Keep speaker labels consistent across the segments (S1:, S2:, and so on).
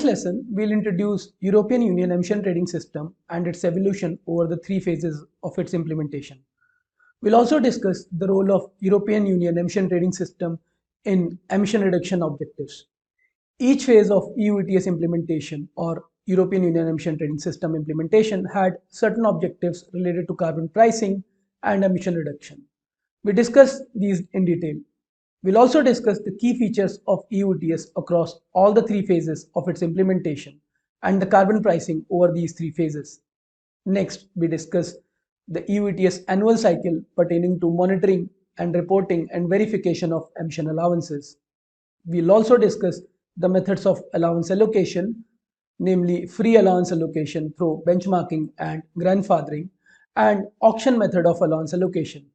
S1: this lesson, we'll introduce European Union emission trading system and its evolution over the three phases of its implementation. We'll also discuss the role of European Union emission trading system in emission reduction objectives. Each phase of EU ETS implementation or European Union emission trading system implementation had certain objectives related to carbon pricing and emission reduction. We discuss these in detail. We'll also discuss the key features of EU ETS across all the three phases of its implementation and the carbon pricing over these three phases. Next, we discuss the EU ETS annual cycle pertaining to monitoring and reporting and verification of emission allowances. We'll also discuss the methods of allowance allocation, namely free allowance allocation through benchmarking and grandfathering, and auction method of allowance allocation.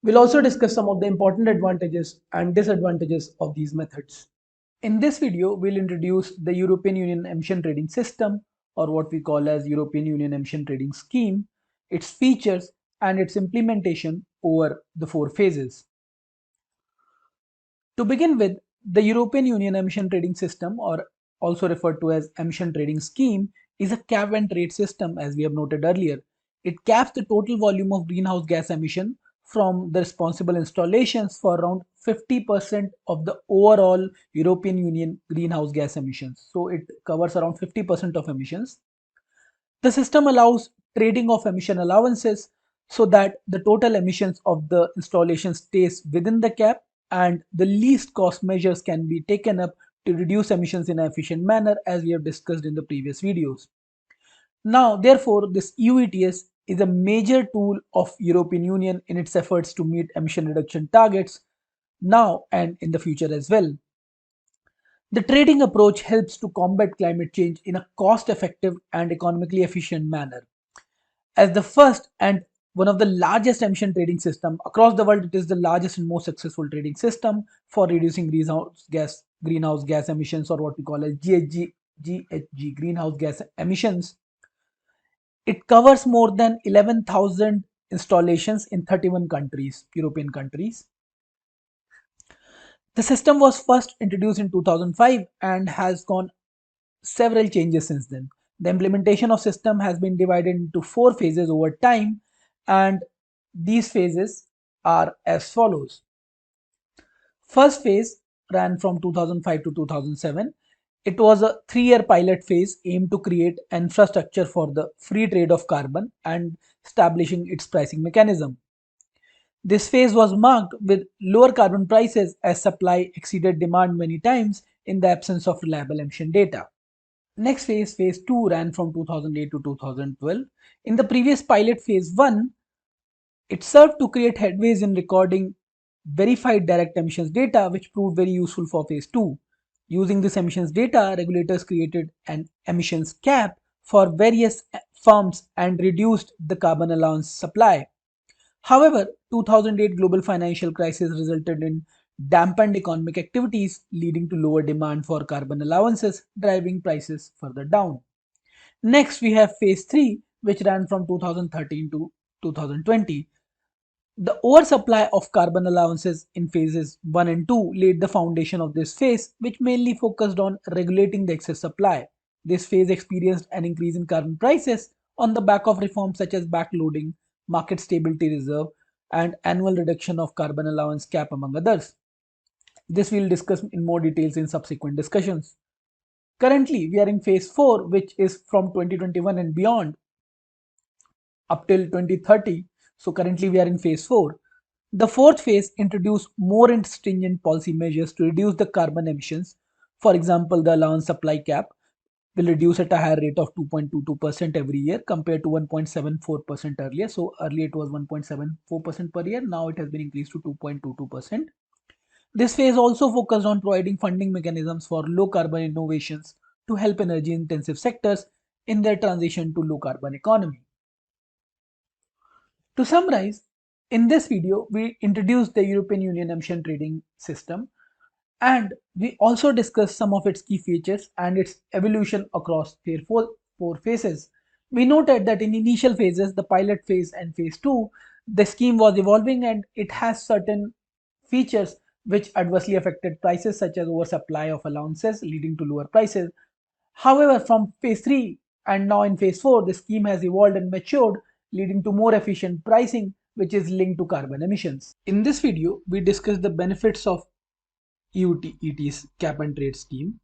S1: We'll also discuss some of the important advantages and disadvantages of these methods. In this video, we'll introduce the European Union emission trading system, or what we call as European Union emission trading scheme, its features and its implementation over the four phases. To begin with, the European Union emission trading system, or also referred to as emission trading scheme, is a cap and trade system, as we have noted earlier. It caps the total volume of greenhouse gas emission from the responsible installations for around 50% of the overall European Union greenhouse gas emissions. So it covers around 50% of emissions. The system allows trading of emission allowances so that the total emissions of the installation stays within the cap and the least cost measures can be taken up to reduce emissions in an efficient manner, as we have discussed in the previous videos. Now, therefore, this EU ETS is a major tool of European Union in its efforts to meet emission reduction targets now and in the future as well. The trading approach helps to combat climate change in a cost-effective and economically efficient manner. As the first and one of the largest emission trading system across the world, it is the largest and most successful trading system for reducing greenhouse gas emissions, or what we call as GHG, greenhouse gas emissions. It covers more than 11,000 installations in 31 countries, European countries. The system was first introduced in 2005 and has gone several changes since then. The implementation of system has been divided into four phases over time, and these phases are as follows. First phase ran from 2005 to 2007. It was a 3-year pilot phase aimed to create infrastructure for the free trade of carbon and establishing its pricing mechanism. This phase was marked with lower carbon prices as supply exceeded demand many times in the absence of reliable emission data. Next phase, phase 2, ran from 2008 to 2012. In the previous pilot phase 1, it served to create headways in recording verified direct emissions data, which proved very useful for phase 2. Using this emissions data, regulators created an emissions cap for various firms and reduced the carbon allowance supply. However, 2008 global financial crisis resulted in dampened economic activities, leading to lower demand for carbon allowances, driving prices further down. Next, we have phase 3, which ran from 2013 to 2020. The oversupply of carbon allowances in phases 1 and 2 laid the foundation of this phase, which mainly focused on regulating the excess supply. This phase experienced an increase in carbon prices on the back of reforms such as backloading, market stability reserve, and annual reduction of carbon allowance cap, among others. This we will discuss in more details in subsequent discussions. Currently, we are in phase 4, which is from 2021 and beyond up till 2030. So currently we are in phase 4. The fourth phase introduced more stringent policy measures to reduce the carbon emissions. For example, the allowance supply cap will reduce at a higher rate of 2.22% every year compared to 1.74% earlier. So earlier it was 1.74% per year. Now it has been increased to 2.22%. This phase also focused on providing funding mechanisms for low carbon innovations to help energy intensive sectors in their transition to low carbon economy. To summarize, in this video, we introduced the European Union emission trading system, and we also discussed some of its key features and its evolution across their four phases. We noted that in initial phases, the pilot phase and phase 2, the scheme was evolving and it has certain features which adversely affected prices, such as oversupply of allowances leading to lower prices. However, from phase 3 and now in phase 4, the scheme has evolved and matured, leading to more efficient pricing, which is linked to carbon emissions. In this video, we discuss the benefits of EU ETS cap and trade scheme.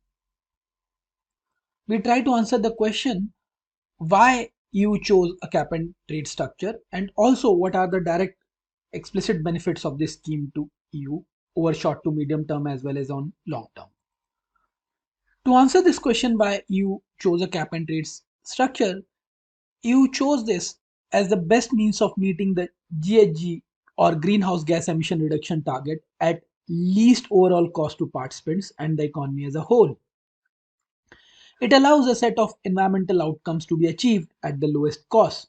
S1: We try to answer the question why EU chose a cap and trade structure, and also what are the direct explicit benefits of this scheme to EU over short to medium term as well as on long term. To answer this question why EU chose a cap and trade structure, EU chose this as the best means of meeting the GHG or greenhouse gas emission reduction target at least overall cost to participants and the economy as a whole. It allows a set of environmental outcomes to be achieved at the lowest cost.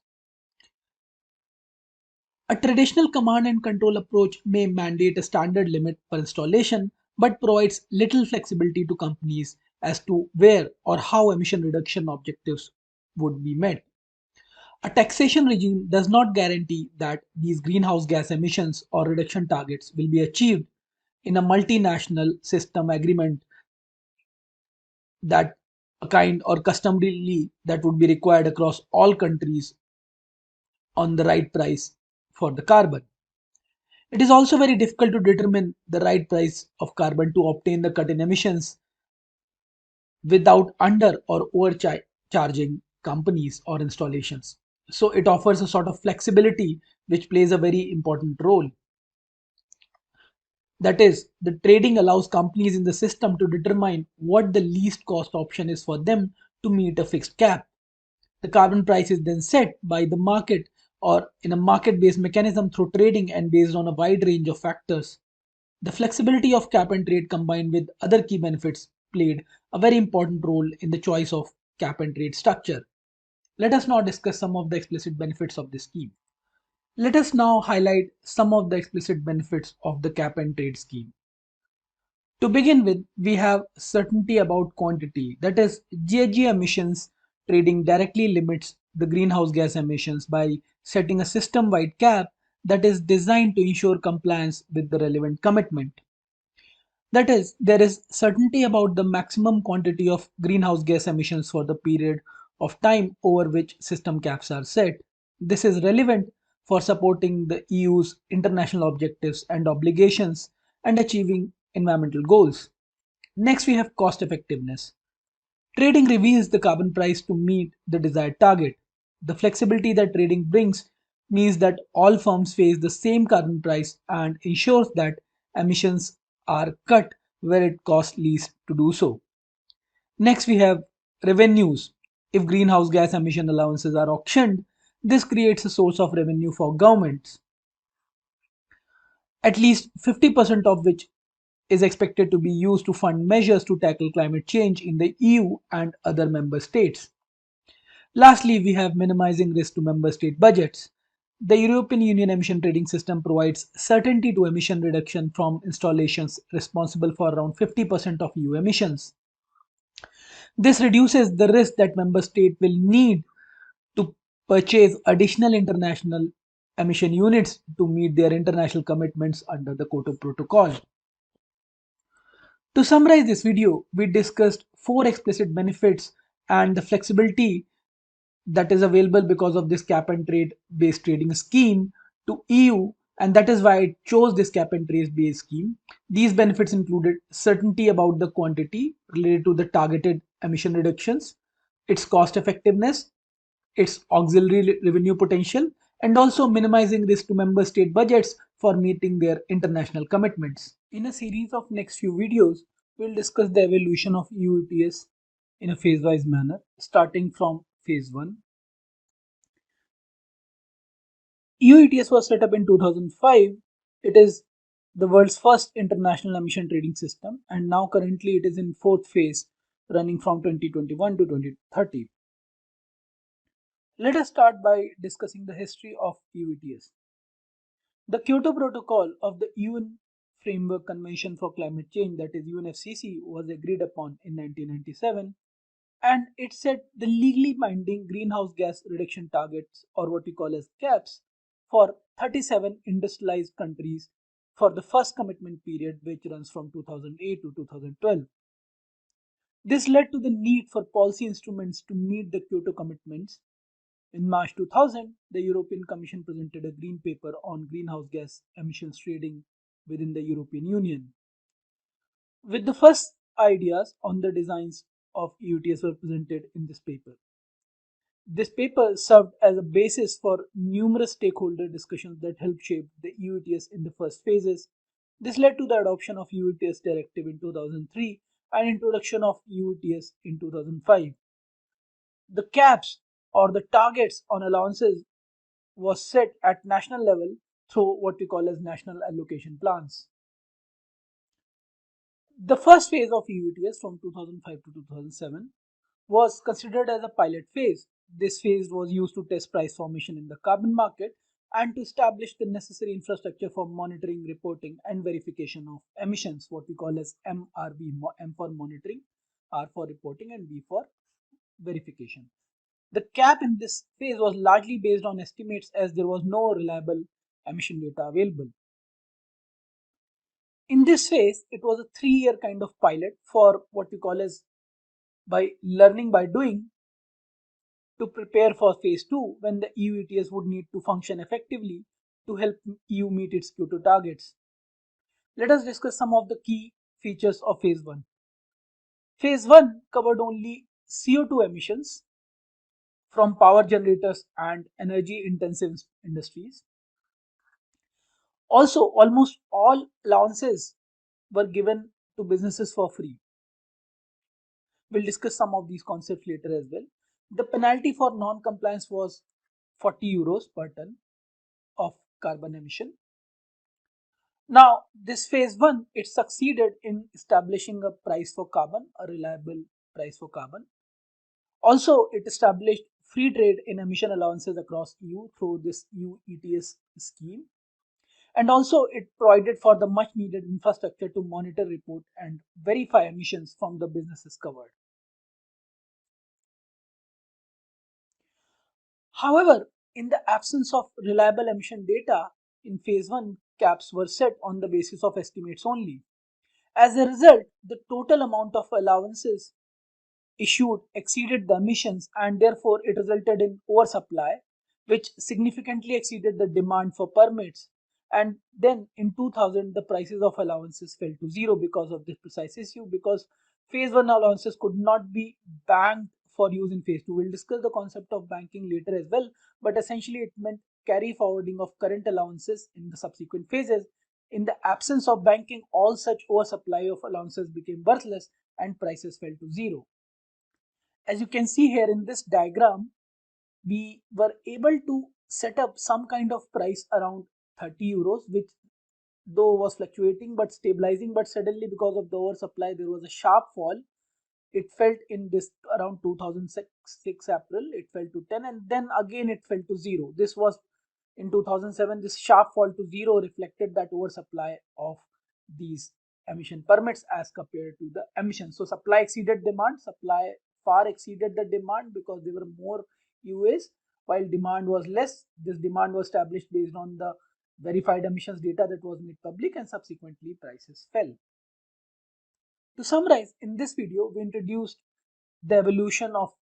S1: A traditional command and control approach may mandate a standard limit per installation, but provides little flexibility to companies as to where or how emission reduction objectives would be met. A taxation regime does not guarantee that these greenhouse gas emissions or reduction targets will be achieved in a multinational system agreement that a kind or customarily that would be required across all countries on the right price for the carbon. It is also very difficult to determine the right price of carbon to obtain the cut in emissions without under or overcharging companies or installations. So it offers a sort of flexibility which plays a very important role. That is, the trading allows companies in the system to determine what the least cost option is for them to meet a fixed cap. The carbon price is then set by the market or in a market based mechanism through trading and based on a wide range of factors. The flexibility of cap and trade combined with other key benefits played a very important role in the choice of cap and trade structure. Let us now discuss some of the explicit benefits of this scheme. Let us now highlight some of the explicit benefits of the cap and trade scheme. To begin with, we have certainty about quantity. That is, GHG emissions trading directly limits the greenhouse gas emissions by setting a system-wide cap that is designed to ensure compliance with the relevant commitment. That is, there is certainty about the maximum quantity of greenhouse gas emissions for the period of time over which system caps are set. This is relevant for supporting the EU's international objectives and obligations and achieving environmental goals. Next, we have cost effectiveness. Trading reveals the carbon price to meet the desired target. The flexibility that trading brings means that all firms face the same carbon price and ensures that emissions are cut where it costs least to do so. Next, we have revenues. If greenhouse gas emission allowances are auctioned, this creates a source of revenue for governments, at least 50% of which is expected to be used to fund measures to tackle climate change in the EU and other member states. Lastly, we have minimizing risk to member state budgets. The European Union emission trading system provides certainty to emission reduction from installations responsible for around 50% of EU emissions. This reduces the risk that member state will need to purchase additional international emission units to meet their international commitments under the Kyoto Protocol. To summarize this video, we discussed 4 explicit benefits and the flexibility that is available because of this cap and trade based trading scheme to EU, and that is why it chose this cap and trade based scheme. These benefits included certainty about the quantity related to the targeted emission reductions, its cost effectiveness, its auxiliary revenue potential, and also minimizing risk to member state budgets for meeting their international commitments. In a series of next few videos, we'll discuss the evolution of EU ETS in a phase-wise manner, starting from phase 1. EU ETS was set up in 2005. It is the world's first international emission trading system, and now currently it is in fourth phase, running from 2021 to 2030. Let us start by discussing the history of EU ETS. The Kyoto Protocol of the UN Framework Convention for Climate Change, that is UNFCCC, was agreed upon in 1997, and it set the legally binding greenhouse gas reduction targets, or what we call as caps, for 37 industrialized countries for the first commitment period, which runs from 2008 to 2012. This led to the need for policy instruments to meet the Kyoto commitments. In March 2000, the European Commission presented a green paper on greenhouse gas emissions trading within the European Union. With the first ideas on the designs of EUTS were presented in this paper. This paper served as a basis for numerous stakeholder discussions that helped shape the EU ETS in the first phases. This led to the adoption of EU ETS directive in 2003 and introduction of EU ETS in 2005. The caps or the targets on allowances was set at national level through what we call as national allocation plans. The first phase of EU ETS from 2005 to 2007 was considered as a pilot phase. This phase was used to test price formation in the carbon market and to establish the necessary infrastructure for monitoring, reporting, and verification of emissions, what we call as MRV, M for monitoring, R for reporting, and V for verification. The cap in this phase was largely based on estimates as there was no reliable emission data available. In this phase, it was a 3-year kind of pilot for what we call as by learning by doing to prepare for phase 2 when the EU ETS would need to function effectively to help EU meet its Kyoto targets. Let us discuss some of the key features of phase 1. Phase 1 covered only CO2 emissions from power generators and energy intensive industries. Also, almost all allowances were given to businesses for free. We'll discuss some of these concepts later as well. The penalty for non-compliance was 40 euros per ton of carbon emission. Now, this phase 1, it succeeded in establishing a price for carbon, a reliable price for carbon. Also, it established free trade in emission allowances across EU through this EU ETS scheme. And also, it provided for the much needed infrastructure to monitor, report, and verify emissions from the businesses covered. However, in the absence of reliable emission data, in phase 1, caps were set on the basis of estimates only. As a result, the total amount of allowances issued exceeded the emissions and therefore it resulted in oversupply, which significantly exceeded the demand for permits. And then in 2000, the prices of allowances fell to zero because of this precise issue, because phase 1 allowances could not be banked for use in phase 2. We'll discuss the concept of banking later as well, but essentially it meant carry forwarding of current allowances in the subsequent phases. In the absence of banking, all such oversupply of allowances became worthless and prices fell to zero. As you can see here in this diagram, we were able to set up some kind of price around 30 euros, which though was fluctuating but stabilizing, but suddenly because of the oversupply there was a sharp fall. It fell in this around 2006 April, it fell to 10 and then again it fell to zero. This was in 2007. This sharp fall to zero reflected that oversupply of these emission permits as compared to the emissions. So supply exceeded demand, supply far exceeded the demand because there were more UAs while demand was less. This demand was established based on the verified emissions data that was made public and subsequently prices fell. To summarize, in this video, we introduced the evolution of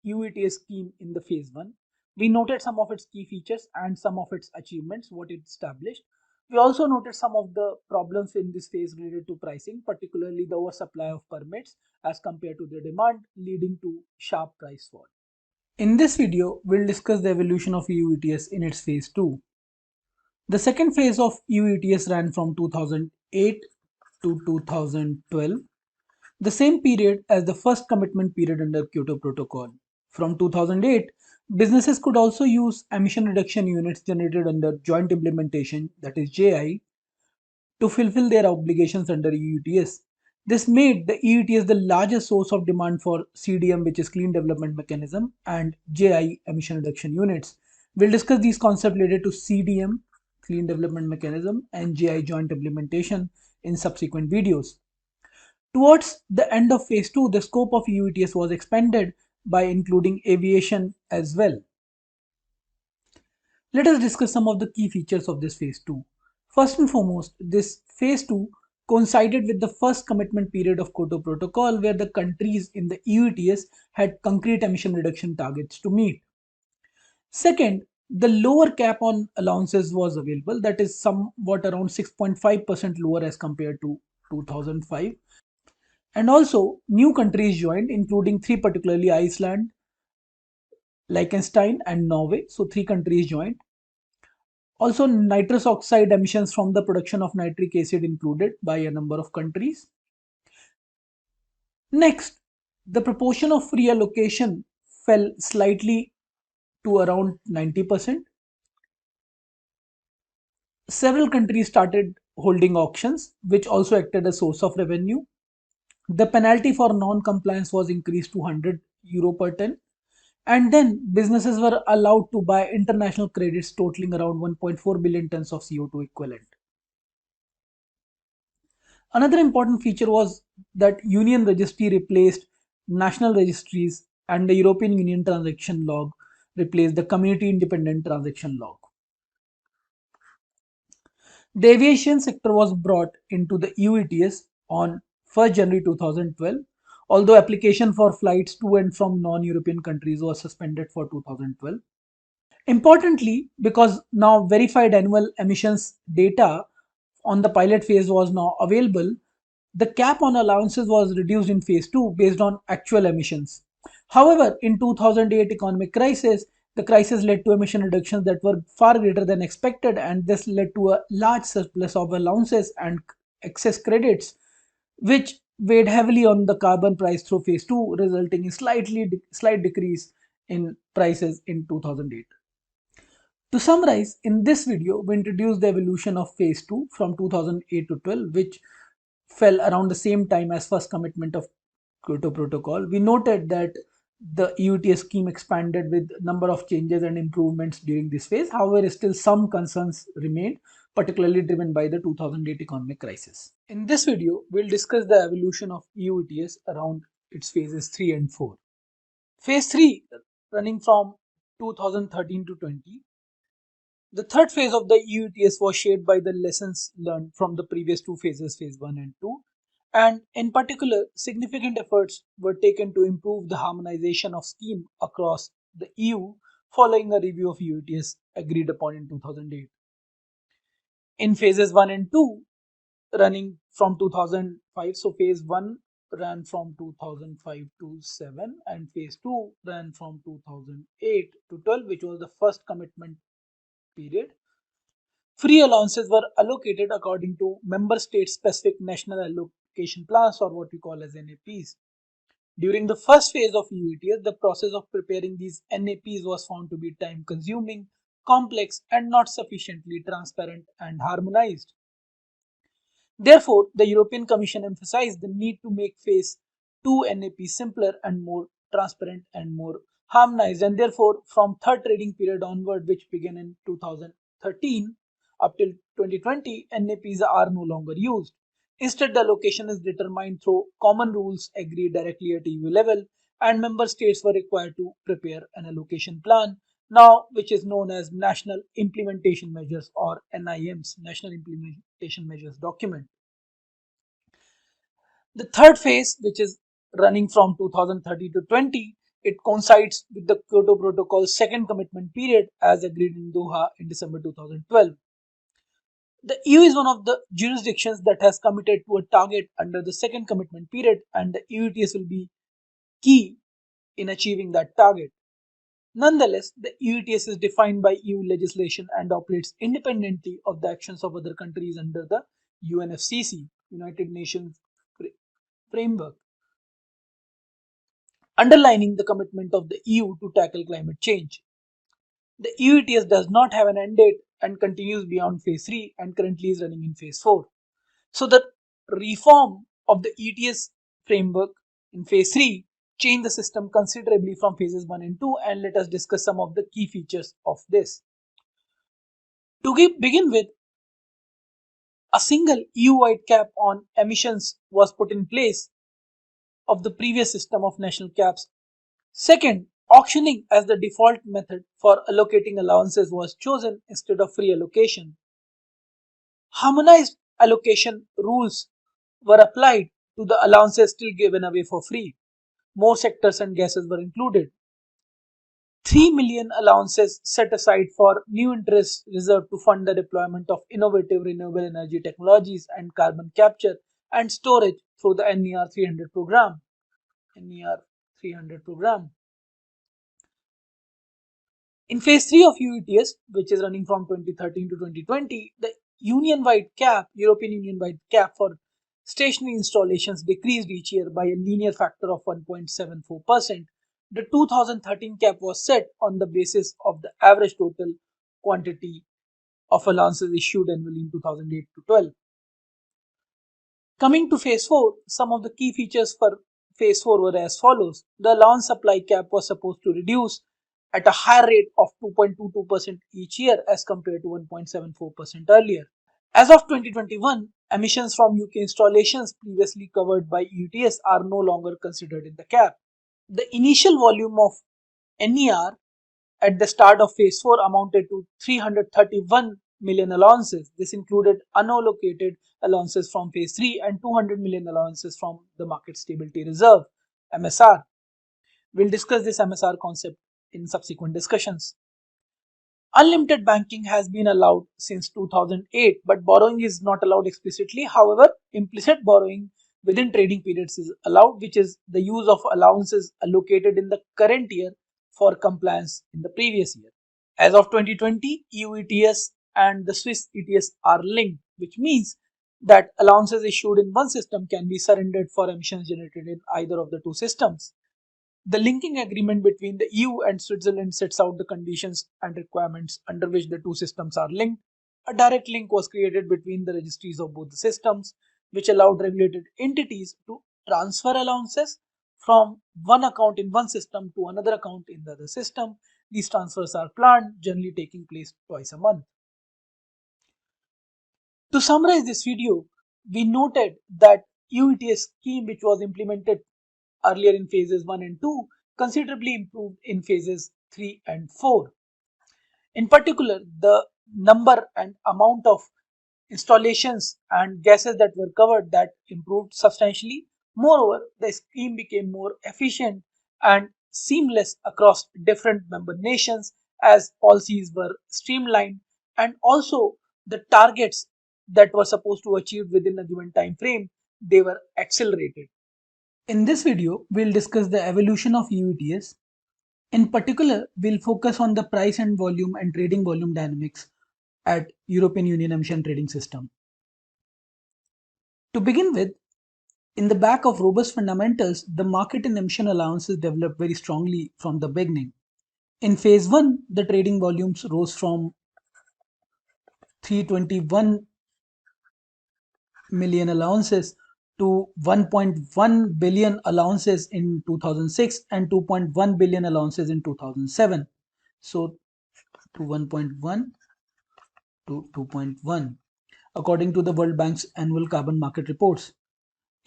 S1: EU ETS scheme in the phase 1. We noted some of its key features and some of its achievements, what it established. We also noted some of the problems in this phase related to pricing, particularly the oversupply of permits as compared to the demand, leading to sharp price fall. In this video, we'll discuss the evolution of EU ETS in its phase 2. The second phase of EU ETS ran from 2008 to 2012, the same period as the first commitment period under Kyoto Protocol. From 2008, businesses could also use emission reduction units generated under joint implementation, that is JI, to fulfill their obligations under EU ETS. This made the EU ETS the largest source of demand for CDM, which is Clean Development Mechanism, and JI, emission reduction units. We'll discuss these concepts related to CDM, Clean Development Mechanism, and JI joint implementation in subsequent videos. Towards the end of phase 2, the scope of EU ETS was expanded by including aviation as well. Let us discuss some of the key features of this phase 2. First and foremost, this phase 2 coincided with the first commitment period of Kyoto Protocol, where the countries in the EU ETS had concrete emission reduction targets to meet. Second, the lower cap on allowances was available, that is somewhat around 6.5% lower as compared to 2005. And also, new countries joined, including three, particularly Iceland, Liechtenstein, and Norway. So, three countries joined. Also, nitrous oxide emissions from the production of nitric acid included by a number of countries. Next, the proportion of free allocation fell slightly to around 90%. Several countries started holding auctions, which also acted as a source of revenue. The penalty for non-compliance was increased to €100 per ton. And then businesses were allowed to buy international credits totaling around 1.4 billion tons of CO2 equivalent. Another important feature was that Union Registry replaced national registries, and the European Union Transaction Log replaced the Community Independent Transaction Log. The aviation sector was brought into the EU ETS on 1st January 2012, although application for flights to and from non-European countries was suspended for 2012. Importantly, because now verified annual emissions data on the pilot phase was now available, the cap on allowances was reduced in phase 2 based on actual emissions. However, in 2008 economic crisis, the crisis led to emission reductions that were far greater than expected, and this led to a large surplus of allowances and excess credits, which weighed heavily on the carbon price through phase 2, resulting in slight decrease in prices in 2008. To summarize, in this video, we introduced the evolution of phase 2 from 2008 to 12, which fell around the same time as first commitment of Kyoto Protocol. We noted that the EUTS scheme expanded with a number of changes and improvements during this phase. However, still some concerns remained, particularly driven by the 2008 economic crisis. In this video, we'll discuss the evolution of EUTS around its phases 3 and 4. Phase 3, running from 2013 to 20. The third phase of the EU ETS was shaped by the lessons learned from the previous two phases, phase 1 and 2. And in particular, significant efforts were taken to improve the harmonization of scheme across the EU following a review of EU ETS agreed upon in 2008. In phases 1 and 2, running from 2005, so phase 1 ran from 2005 to 7 and phase 2 ran from 2008 to 12, which was the first commitment period. Free allowances were allocated according to member state specific national allocation plans, or what we call as NAPs. During the first phase of EU ETS, the process of preparing these NAPs was found to be time consuming, complex, and not sufficiently transparent and harmonized. Therefore, the European Commission emphasized the need to make phase 2 NAPs simpler and more transparent and more harmonized, and therefore from third trading period onward, which began in 2013 up till 2020, NAPs are no longer used. Instead, the allocation is determined through common rules agreed directly at EU level, and member states were required to prepare an allocation plan, now which is known as National Implementation Measures, or NIMs, National Implementation Measures document. The third phase, which is running from 2030 to 20, it coincides with the Kyoto Protocol's second commitment period as agreed in Doha in December 2012. The EU is one of the jurisdictions that has committed to a target under the second commitment period, and the EU ETS will be key in achieving that target. Nonetheless, the EU ETS is defined by EU legislation and operates independently of the actions of other countries under the UNFCCC, United Nations framework, underlining the commitment of the EU to tackle climate change. The EU ETS does not have an end date and continues beyond phase 3 and currently is running in phase 4. So the reform of the ETS framework in phase 3 changed the system considerably from phases 1 and 2, and let us discuss some of the key features of this. To begin with, a single EU-wide cap on emissions was put in place of the previous system of national caps. Second, auctioning as the default method for allocating allowances was chosen instead of free allocation. Harmonized allocation rules were applied to the allowances still given away for free. More sectors and gases were included. 3 million allowances set aside for new interest reserved to fund the deployment of innovative renewable energy technologies and carbon capture and storage through the NER 300 program. NER 300 program. In phase 3 of EU ETS, which is running from 2013 to 2020, the European Union-wide cap for stationary installations decreased each year by a linear factor of 1.74%. The 2013 cap was set on the basis of the average total quantity of allowances issued annually in 2008 to 12. Coming to phase 4, some of the key features for phase 4 were as follows. The allowance supply cap was supposed to reduce at a higher rate of 2.22% each year as compared to 1.74% earlier. As of 2021, emissions from UK installations previously covered by ETS are no longer considered in the cap. The initial volume of NER at the start of phase 4 amounted to 331 million allowances. This included unallocated allowances from phase 3 and 200 million allowances from the Market Stability Reserve (MSR). We'll discuss this MSR concept in subsequent discussions. Unlimited banking has been allowed since 2008, but borrowing is not allowed explicitly. However, implicit borrowing within trading periods is allowed, which is the use of allowances allocated in the current year for compliance in the previous year. As of 2020, EU ETS and the Swiss ETS are linked, which means that allowances issued in one system can be surrendered for emissions generated in either of the two systems. The linking agreement between the EU and Switzerland sets out the conditions and requirements under which the two systems are linked. A direct link was created between the registries of both the systems, which allowed regulated entities to transfer allowances from one account in one system to another account in the other system. These transfers are planned, generally taking place twice a month. To summarize this video, we noted that EU ETS scheme, which was implemented earlier in phases 1 and 2, considerably improved in phases 3 and 4. In particular, the number and amount of installations and gases that were covered that improved substantially. Moreover, the scheme became more efficient and seamless across different member nations as policies were streamlined, and also the targets that were supposed to achieve within a given time frame, they were accelerated. In this video, we'll discuss the evolution of EU ETS. In particular, we'll focus on the price and volume and trading volume dynamics at European Union emission trading system. To begin with, in the back of robust fundamentals, the market in emission allowances developed very strongly from the beginning. In phase 1, the trading volumes rose from 321 million allowances to 1.1 billion allowances in 2006 and 2.1 billion allowances in 2007. So to 1.1 to 2.1 according to the World Bank's annual carbon market reports.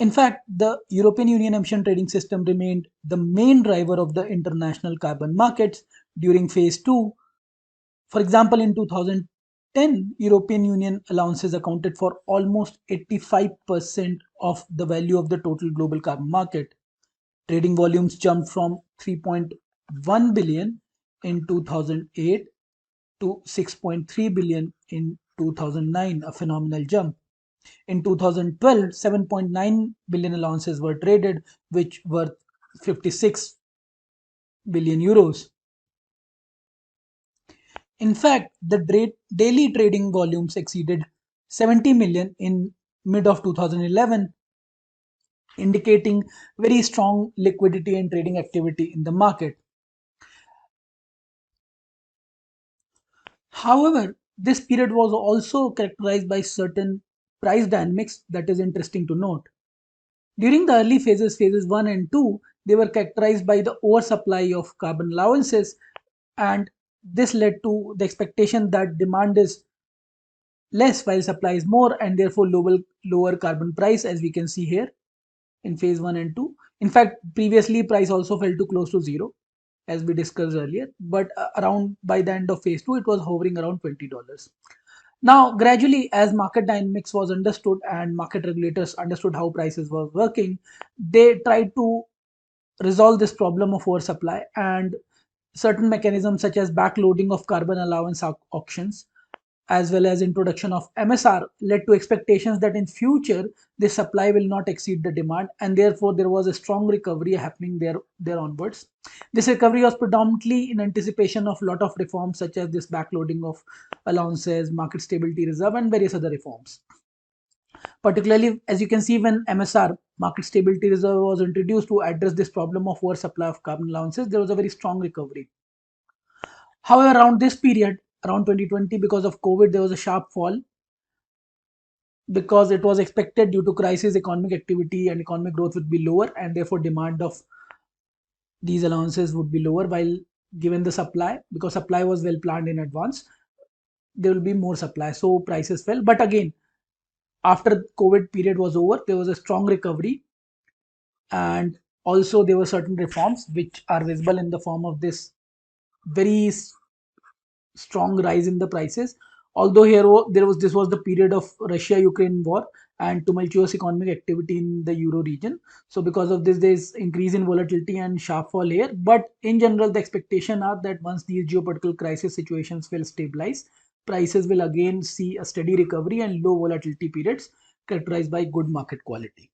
S1: In fact, the European Union emission trading system remained the main driver of the international carbon markets during phase 2. For example, in 2010, European Union allowances accounted for almost 85% of the value of the total global carbon market. Trading volumes jumped from 3.1 billion in 2008 to 6.3 billion in 2009, a phenomenal jump. In 2012, 7.9 billion allowances were traded, which worth 56 billion euros. In fact, the daily trading volumes exceeded 70 million in mid of 2011, indicating very strong liquidity and trading activity in the market. However, this period was also characterized by certain price dynamics that is interesting to note. During the early phases, phases 1 and 2, they were characterized by the oversupply of carbon allowances, and this led to the expectation that demand is less while supply is more, and therefore lower carbon price, as we can see here in phase 1 and 2. In fact, previously price also fell to close to zero, as we discussed earlier, but around by the end of phase 2 it was hovering around $20. Now, gradually, as market dynamics was understood and market regulators understood how prices were working, they tried to resolve this problem of oversupply, and certain mechanisms such as backloading of carbon allowance auctions as well as introduction of MSR led to expectations that in future the supply will not exceed the demand, and therefore there was a strong recovery happening there onwards. This recovery was predominantly in anticipation of lot of reforms such as this backloading of allowances, market stability reserve, and various other reforms. Particularly, as you can see, when MSR, market stability reserve, was introduced to address this problem of oversupply of carbon allowances, there was a very strong recovery. However, around this period, around 2020, because of COVID, there was a sharp fall because it was expected due to crisis, economic activity and economic growth would be lower, and therefore demand of these allowances would be lower. While given the supply, because supply was well planned in advance, there will be more supply, so prices fell. But again, after COVID period was over, there was a strong recovery, and also there were certain reforms which are visible in the form of this very strong rise in the prices. Although here there was this was the period of Russia-Ukraine war and tumultuous economic activity in the euro region. So because of this, there is increase in volatility and sharp fall here. But in general, the expectation are that once these geopolitical crisis situations will stabilize, prices will again see a steady recovery and low volatility periods characterized by good market quality.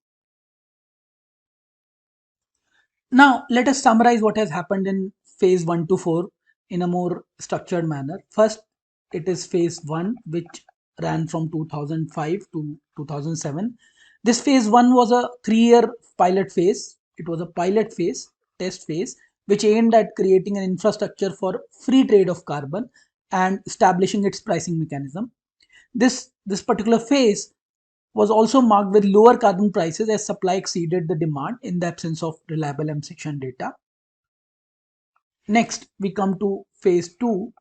S1: Now, let us summarize what has happened in phase 1 to 4 in a more structured manner. First, it is phase 1, which ran from 2005 to 2007. This phase 1 was a 3-year pilot phase. It was a pilot phase, test phase, which aimed at creating an infrastructure for free trade of carbon and establishing its pricing mechanism. This particular phase was also marked with lower carbon prices as supply exceeded the demand in the absence of reliable emission data. Next, we come to phase 2,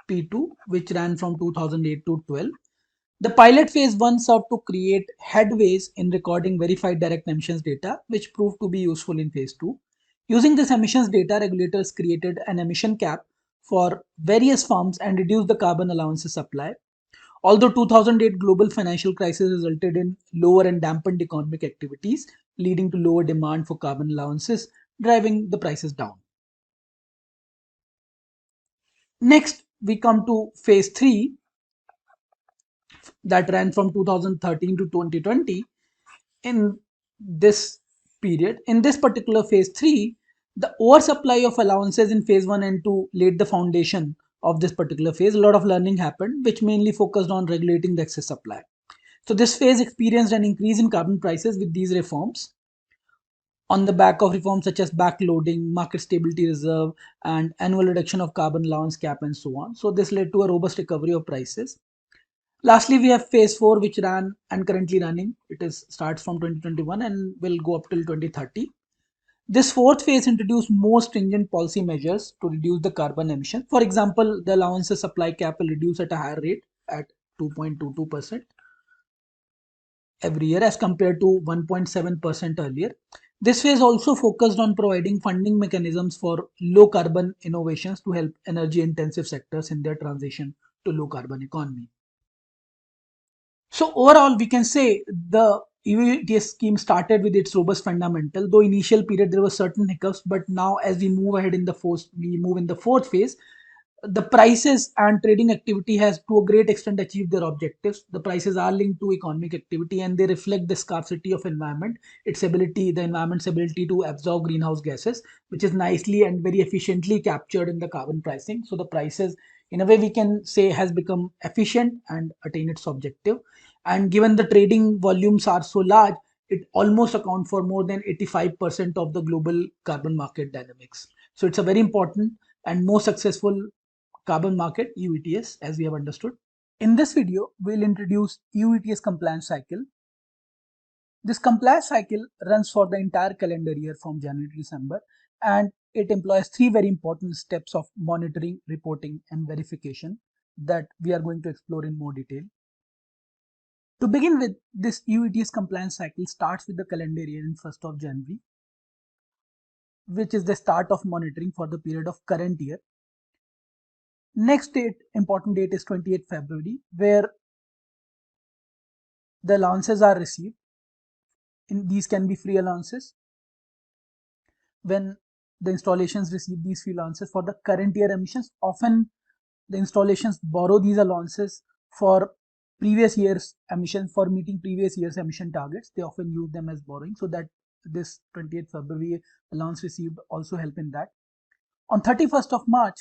S1: P2, which ran from 2008 to 12. The pilot phase 1 sought to create headways in recording verified direct emissions data, which proved to be useful in phase 2. Using this emissions data, regulators created an emission cap for various firms and reduced the carbon allowances supply. Although 2008 global financial crisis resulted in lower and dampened economic activities, leading to lower demand for carbon allowances, driving the prices down. Next, we come to phase 3 that ran from 2013 to 2020. In this period, in this particular phase 3, the oversupply of allowances in phase 1 and 2 laid the foundation of this particular phase. A lot of learning happened, which mainly focused on regulating the excess supply. So this phase experienced an increase in carbon prices with these reforms on the back of reforms such as backloading, market stability reserve, and annual reduction of carbon allowance cap and so on. So this led to a robust recovery of prices. Lastly, we have phase 4, which ran and currently running. It is starts from 2021 and will go up till 2030. This fourth phase introduced more stringent policy measures to reduce the carbon emission. For example, the allowances supply cap will reduce at a higher rate at 2.22% every year as compared to 1.7% earlier. This phase also focused on providing funding mechanisms for low carbon innovations to help energy intensive sectors in their transition to low carbon economy. So overall, we can say the EU ETS scheme started with its robust fundamental. Though initial period there were certain hiccups, but now as we move ahead in the fourth phase, the prices and trading activity has to a great extent achieved their objectives. The prices are linked to economic activity and they reflect the scarcity of environment, the environment's ability to absorb greenhouse gases, which is nicely and very efficiently captured in the carbon pricing. So the prices, in a way, we can say has become efficient and attain its objective. And given the trading volumes are so large, it almost account for more than 85% of the global carbon market dynamics. So it's a very important and more successful carbon market, EU ETS, as we have understood. In this video, we'll introduce EU ETS compliance cycle. This compliance cycle runs for the entire calendar year from January to December, and it employs 3 very important steps of monitoring, reporting, and verification that we are going to explore in more detail. To begin with, this EU ETS compliance cycle starts with the calendar year in 1st of January, which is the start of monitoring for the period of current year. Next date, important date is 28th February, where the allowances are received. These can be free allowances. When the installations receive these free allowances for the current year emissions, often the installations borrow these allowances for previous year's emission, for meeting previous year's emission targets. They often use them as borrowing, so that this 28th February allowance received also help in that. On 31st of March,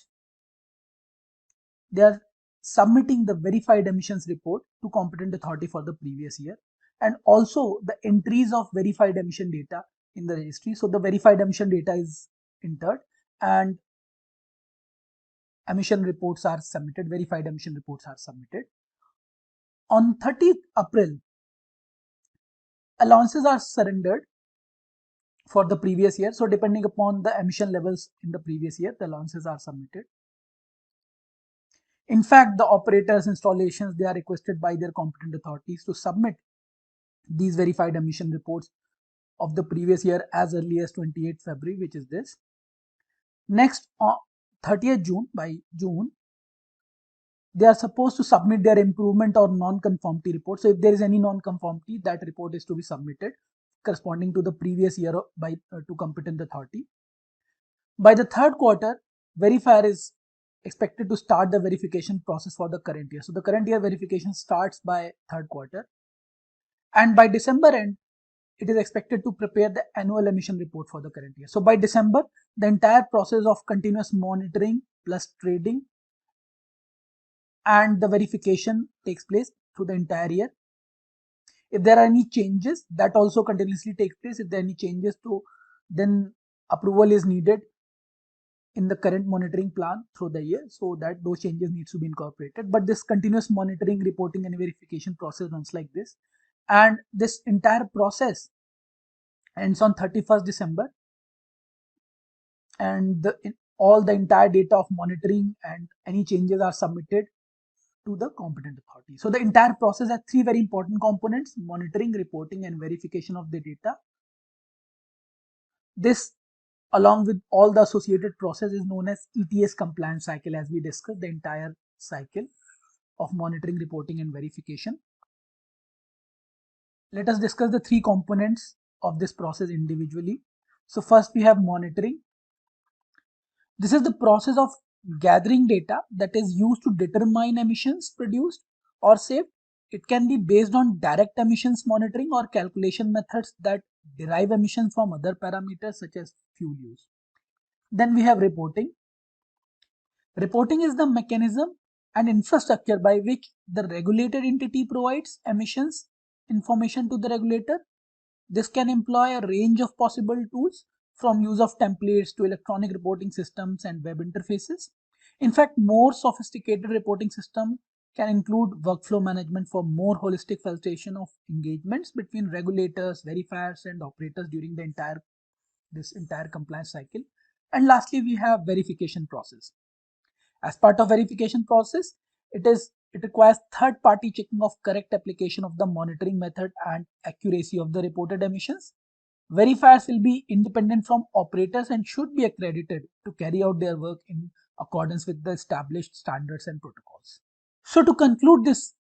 S1: they are submitting the verified emissions report to competent authority for the previous year, and also the entries of verified emission data in the registry. So the verified emission data is entered and emission reports are submitted, verified emission reports are submitted. On 30th April, allowances are surrendered for the previous year. So depending upon the emission levels in the previous year, the allowances are submitted. In fact, the operators, installations, they are requested by their competent authorities to submit these verified emission reports of the previous year as early as 28th February, which is this. Next, on 30th June, by June, they are supposed to submit their improvement or non-conformity report. So if there is any non-conformity, that report is to be submitted corresponding to the previous year to competent authority. By the third quarter, verifier is expected to start the verification process for the current year. So the current year verification starts by third quarter, and by December end, it is expected to prepare the annual emission report for the current year. So by December, the entire process of continuous monitoring plus trading and the verification takes place through the entire year. If there are any changes, that also continuously takes place. If there are any changes to, then approval is needed in the current monitoring plan through the year, so that those changes needs to be incorporated. But this continuous monitoring, reporting and verification process runs like this, and this entire process ends on 31st December, and all the entire data of monitoring and any changes are submitted to the competent authority. So the entire process has three very important components: monitoring, reporting and verification of the data. This, along with all the associated process, is known as ETS compliance cycle, as we discussed the entire cycle of monitoring, reporting and verification. Let us discuss the three components of this process individually. So first we have monitoring. This is the process of gathering data that is used to determine emissions produced or saved. It can be based on direct emissions monitoring or calculation methods that derive emissions from other parameters such as fuel use. Then we have reporting. Reporting is the mechanism and infrastructure by which the regulated entity provides emissions information to the regulator. This can employ a range of possible tools, from use of templates to electronic reporting systems and web interfaces. In fact, more sophisticated reporting system can include workflow management for more holistic facilitation of engagements between regulators, verifiers and operators during the this entire compliance cycle. And lastly, we have verification process. As part of verification process, it requires third-party checking of correct application of the monitoring method and accuracy of the reported emissions. Verifiers will be independent from operators and should be accredited to carry out their work in accordance with the established standards and protocols. So to conclude this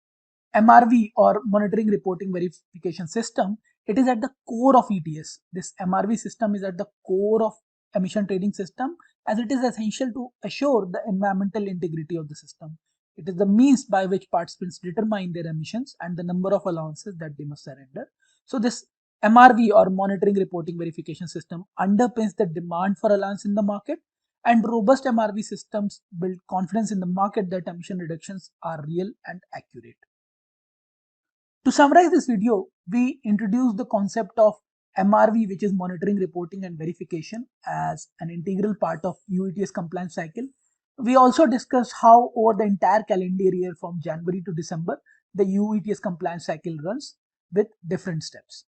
S1: MRV or monitoring, reporting, verification system, it is at the core of ETS. This MRV system is at the core of emission trading system, as it is essential to assure the environmental integrity of the system. It is the means by which participants determine their emissions and the number of allowances that they must surrender. So this MRV or monitoring, reporting, verification system underpins the demand for allowance in the market, and robust MRV systems build confidence in the market that emission reductions are real and accurate. To summarize this video, we introduced the concept of MRV, which is monitoring, reporting and verification, as an integral part of EU ETS compliance cycle. We also discussed how over the entire calendar year from January to December, the EU ETS compliance cycle runs with different steps.